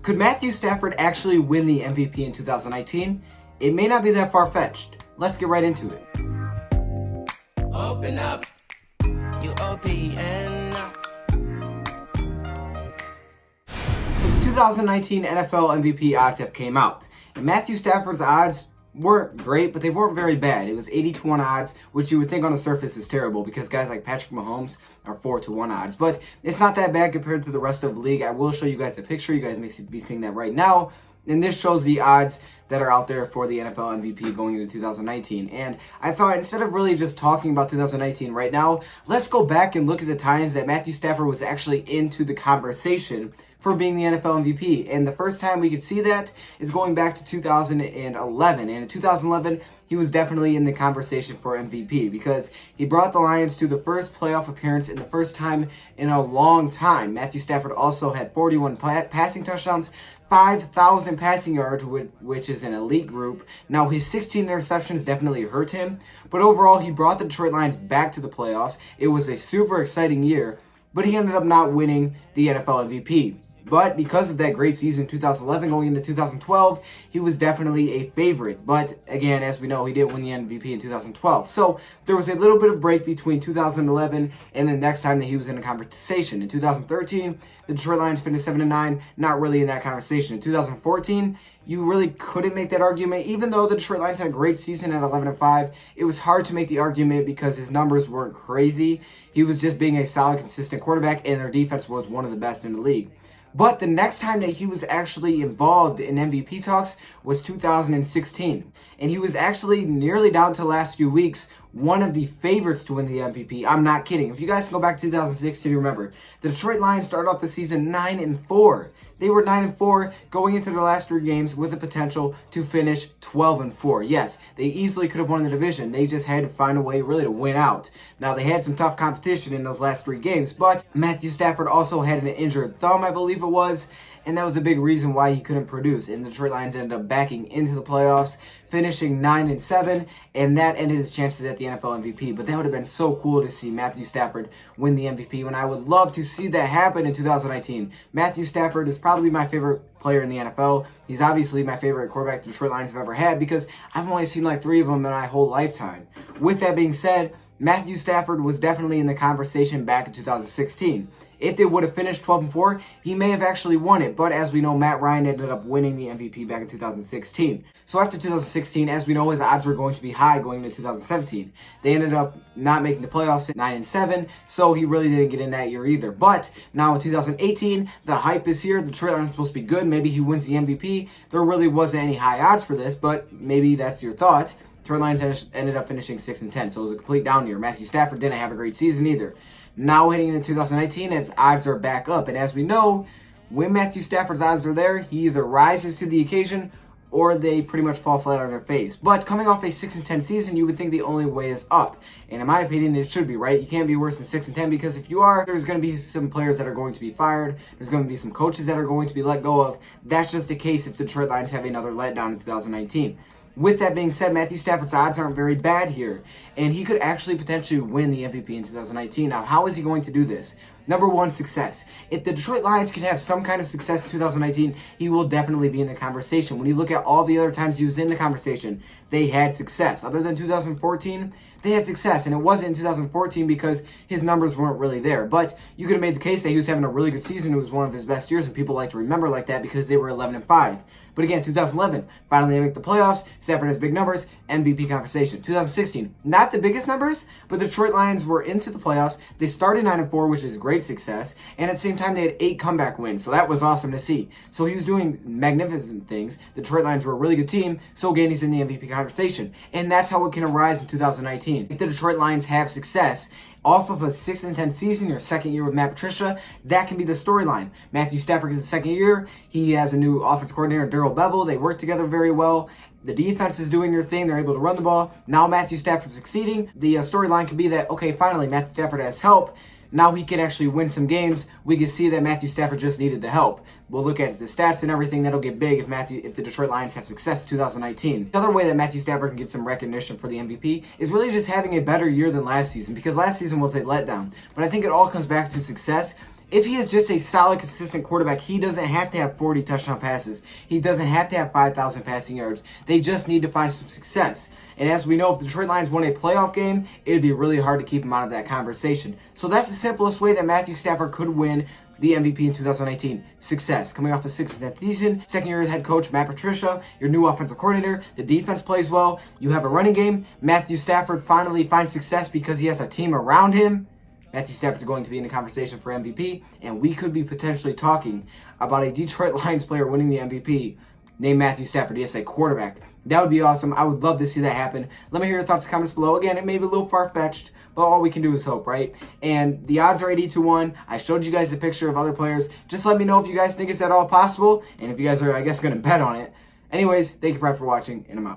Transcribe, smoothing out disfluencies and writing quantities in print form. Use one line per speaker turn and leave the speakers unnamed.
Could Matthew Stafford actually win the MVP in 2019? It may not be that far-fetched. Let's get right into it.
Open up, UOPN.
So the 2019 NFL MVP odds have came out. And Matthew Stafford's odds weren't great, but they weren't very bad. It was 80-1 odds, which you would think on the surface is terrible because guys like Patrick Mahomes are 4-1 odds. But it's not that bad compared to the rest of the league. I will show you guys the picture. You guys may be seeing that right now. And this shows the odds that are out there for the NFL MVP going into 2019. And I thought instead of really just talking about 2019 right now, let's go back and look at the times that Matthew Stafford was actually into the conversation for being the NFL MVP. And the first time we could see that is going back to 2011. And in 2011, he was definitely in the conversation for MVP because he brought the Lions to the first playoff appearance in the first time in a long time. Matthew Stafford also had 41 passing touchdowns, 5,000 passing yards, which is an elite group. Now, his 16 interceptions definitely hurt him, but overall, he brought the Detroit Lions back to the playoffs. It was a super exciting year, but he ended up not winning the NFL MVP. But because of that great season 2011 going into 2012, he was definitely a favorite. But again, as we know, he didn't win the MVP in 2012. So there was a little bit of break between 2011 and the next time that he was in a conversation. In 2013, the Detroit Lions finished 7-9, not really in that conversation. In 2014, you really couldn't make that argument. Even though the Detroit Lions had a great season at 11-5, it was hard to make the argument because his numbers weren't crazy. He was just being a solid, consistent quarterback, and their defense was one of the best in the league. But the next time that he was actually involved in MVP talks was 2016. And he was actually nearly down to the last few weeks one of the favorites to win the MVP. I'm not kidding. If you guys can go back to 2016, remember, the Detroit Lions started off the season 9-4. They were 9-4 going into their last 3 games with the potential to finish 12-4. Yes, they easily could have won the division. They just had to find a way really to win out. Now, they had some tough competition in those last 3 games, but Matthew Stafford also had an injured thumb, I believe it was, and that was a big reason why he couldn't produce. And the Detroit Lions ended up backing into the playoffs, finishing 9-7, and that ended his chances at the NFL MVP. But that would have been so cool to see Matthew Stafford win the MVP, and I would love to see that happen in 2019. Matthew Stafford is probably my favorite player in the NFL. He's obviously my favorite quarterback the Detroit Lions have ever had because I've only seen like 3 of them in my whole lifetime. With that being said, Matthew Stafford was definitely in the conversation back in 2016. If they would have finished 12-4, he may have actually won it. But as we know, Matt Ryan ended up winning the MVP back in 2016. So after 2016, as we know, his odds were going to be high going into 2017. They ended up not making the playoffs at 9-7, so he really didn't get in that year either. But now in 2018, the hype is here. The Detroit Lions are supposed to be good. Maybe he wins the MVP. There really wasn't any high odds for this, but maybe that's your thought. Detroit Lions ended up finishing 6-10, so it was a complete down year. Matthew Stafford didn't have a great season either. Now heading into 2019, its odds are back up. And as we know, when Matthew Stafford's odds are there, he either rises to the occasion or they pretty much fall flat on their face. But coming off a 6-10 season, you would think the only way is up. And in my opinion, it should be, right? You can't be worse than 6-10 because if you are, there's going to be some players that are going to be fired. There's going to be some coaches that are going to be let go of. That's just the case if the Detroit Lions have another letdown in 2019. With that being said, Matthew Stafford's odds aren't very bad here, and he could actually potentially win the MVP in 2019. Now, how is he going to do this? Number one, success. If the Detroit Lions can have some kind of success in 2019, he will definitely be in the conversation. When you look at all the other times he was in the conversation, they had success. Other than 2014, they had success, and it wasn't in 2014 because his numbers weren't really there. But you could have made the case that he was having a really good season. It was one of his best years, and people like to remember like that because they were 11-5. But again, 2011, finally they make the playoffs. Stafford has big numbers, MVP conversation. 2016, not the biggest numbers, but the Detroit Lions were into the playoffs. They started 9-4, which is great success, and at the same time they had 8 comeback wins, so that was awesome to see. So he was doing magnificent things. The Detroit Lions were a really good team, so again he's in the MVP conversation, and that's how it can arise in 2019. If the Detroit Lions have success off of a 6-10 season, your second year with Matt Patricia, that can be the storyline. Matthew Stafford is the second year. He has a new offense coordinator, Darrell Bevel. They work together very well. The defense is doing their thing. They're able to run the ball. Now Matthew Stafford's succeeding. The storyline could be that, okay, finally, Matthew Stafford has help. Now he can actually win some games. We can see that Matthew Stafford just needed the help. We'll look at the stats and everything. That'll get big if the Detroit Lions have success in 2019. The other way that Matthew Stafford can get some recognition for the MVP is really just having a better year than last season, because last season was a letdown. But I think it all comes back to success. If he is just a solid, consistent quarterback, he doesn't have to have 40 touchdown passes. He doesn't have to have 5,000 passing yards. They just need to find some success. And as we know, if the Detroit Lions won a playoff game, it would be really hard to keep him out of that conversation. So that's the simplest way that Matthew Stafford could win the MVP in 2019. Success. Coming off the 6th season, second-year head coach Matt Patricia, your new offensive coordinator, the defense plays well, you have a running game. Matthew Stafford finally finds success because he has a team around him. Matthew Stafford's going to be in the conversation for MVP, and we could be potentially talking about a Detroit Lions player winning the MVP named Matthew Stafford. Yes, a quarterback. That would be awesome. I would love to see that happen. Let me hear your thoughts in the comments below. Again, it may be a little far-fetched, but all we can do is hope, right? And the odds are 80-1. I showed you guys a picture of other players. Just let me know if you guys think it's at all possible, and if you guys are, I guess, going to bet on it. Anyways, thank you, Brad, for watching, and I'm out.